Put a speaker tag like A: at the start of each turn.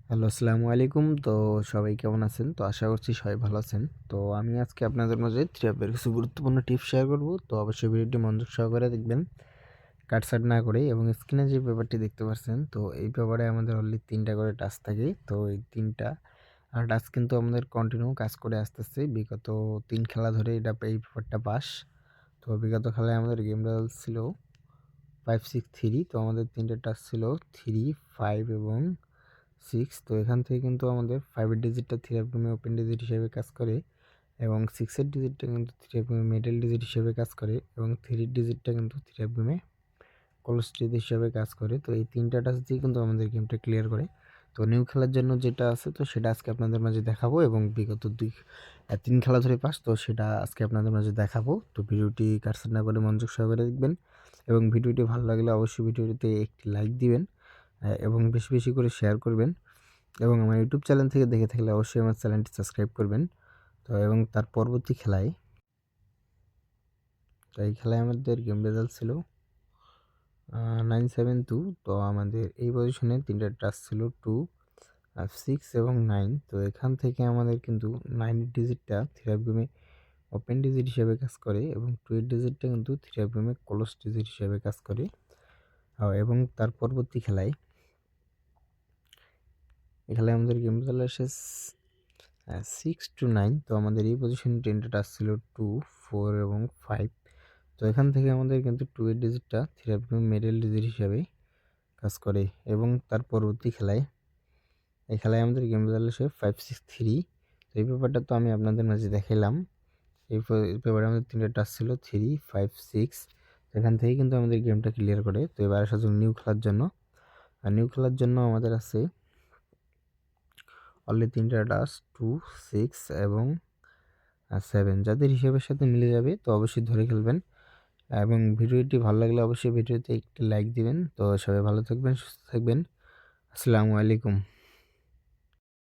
A: Hello, আসসালামু আলাইকুম। তো সবাই কেমন আছেন? তো আশা করছি সবাই ভালো আছেন। তো আমি আজকে আপনাদের মাঝে থ্রি কিছু গুরুত্বপূর্ণ টিপস শেয়ার করব। তো অবশ্যই ভিডিওটি মনোযোগ সহকারে দেখবেন, কাটছাঁট না করে। এবং স্ক্রিনে যে পেপারটি দেখতে পাচ্ছেন, তো এই পেপারে আমাদের অনলি ৩টা করে টাস্ক থাকে। তো এই ৩টা টাস্ক কিন্তু আমাদের কন্টিনিউ কাজ করে আসতেছে। বিগত ৩ খেলা ধরে এই পেপারটা পাস। তো বিগত খেলায় আমাদের গেম রেজাল্ট ছিল ৫, ৬, ৩। তো আমাদের ৩টে টাস্ক ছিল ৩, ৫ এবং 6। তো এখান থেকে কিন্তু আমাদের 5 এর ডিজিটটা 3 এফএম ওপেন ডিজিট হিসেবে কাজ করে, এবং 6 এর ডিজিটটা কিন্তু 3 এফএম মিডল ডিজিট হিসেবে কাজ করে, এবং 3 এর ডিজিটটা কিন্তু 3 এফএম ক্লোজ ডিজিট হিসেবে কাজ করে। তো এই 3টা টাস্ক দিয়ে কিন্তু আমাদের গেমটা ক্লিয়ার করে। তো নিউ খেলার জন্য যেটা আছে, তো সেটা আজকে আপনাদের মাঝে দেখাবো, এবং বিগত 3 খেলা ধরে পাস, তো সেটা আজকে আপনাদের মাঝে দেখাবো। তো ভিডিওটি কাটছাঁট না করে মনোযোগ সহকারে দেখবেন, এবং ভিডিওটি ভালো লাগলে অবশ্যই ভিডিওটিতে একটি লাইক দিবেন, এবং বেশি বেশি করে শেয়ার করবেন। এবং আমার ইউটিউব চ্যানেল থেকে দেখে থাকলে অবশ্যই আমার চ্যানেলটি সাবস্ক্রাইব করবেন। তো এবং তার পরবর্তী খেলায়, তো এই খেলায় আমাদের গেম রেজাল্ট ছিল 9-7-2। তো আমাদের এই পজিশনে 3টা টাস্ক ছিল 2, 6 এবং 9। তো এখান থেকে আমাদের কিন্তু 9 এর ডিজিটটা 3 এফএমে ওপেন ডিজিট হিসেবে কাজ করে, এবং 2 এর ডিজিটটা কিন্তু 3 এফএমে ক্লোজ ডিজিট হিসেবে কাজ করে। এবং তার পরবর্তী খেলায়, এই খেলায় আমাদের গেম রেজাল্ট আসে 6-9। তো আমাদের এই পজিশনে 10টা টাস্ক ছিল 2, 4 এবং 5। তো এখান থেকে আমাদের কিন্তু 2 এর ডিজিটটা 3 এফএম মিডল ডিজিট হিসাবে কাজ করে, এবং তার পরবর্তী খেলায়, এই খেলায় আমাদের গেম রেজাল্ট আসে 5-6-3। তো এই পেপারটা তো আমি আপনাদের মাঝে দেখাইলাম। এই পেপারে আমাদের 3টা টাস্ক ছিল 3, 5, 6। এখান থেকে কিন্তু আমাদের গেমটা ক্লিয়ার করে। তো এবার আসা যাক নিউ খেলার জন্য। আর নিউ খেলার জন্য আমাদের আছে অনলি 3টা টাস্ক 2, 6 এবং 7। যাদের হিসাবের সাথে মিলে যাবে তো অবশ্যই ধরে খেলবেন, এবং ভিডিওটি ভালো লাগলে অবশ্যই ভিডিওতে একটি লাইক দিবেন। তো সবাই ভালো থাকবেন, সুস্থ থাকবেন। আসসালামু আলাইকুম।